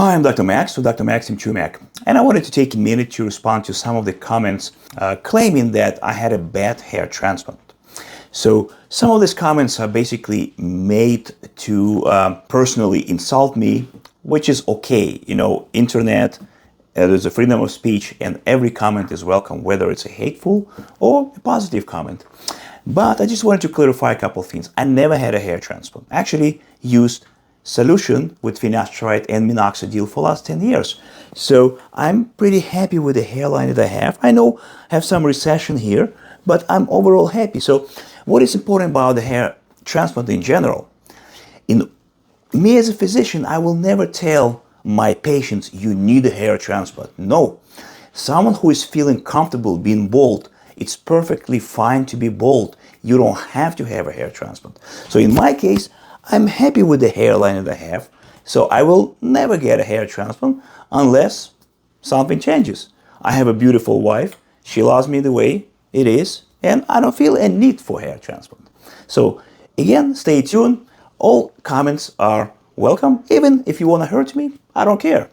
Hi, I'm Dr. Max, so Dr. Maxim Chumak, and I wanted to take a minute to respond to some of the comments claiming that I had a bad hair transplant. So some of these comments are basically made to personally insult me, which is okay. You know, internet, there's a freedom of speech, and every comment is welcome, whether it's a hateful or a positive comment. But I just wanted to clarify a couple of things. I never had a hair transplant. I actually used solution with finasteride and minoxidil for the last 10 years. So I'm pretty happy with the hairline that I have. I know I have some recession here, but I'm overall happy. So what is important about the hair transplant in general? In me as a physician, I will never tell my patients, you need a hair transplant. No. Someone who is feeling comfortable being bald, it's perfectly fine to be bald. You don't have to have a hair transplant. So in my case, I'm happy with the hairline that I have, so I will never get a hair transplant unless something changes. I have a beautiful wife, she loves me the way it is, and I don't feel a need for hair transplant. So again, stay tuned. All comments are welcome. Even if you want to hurt me, I don't care.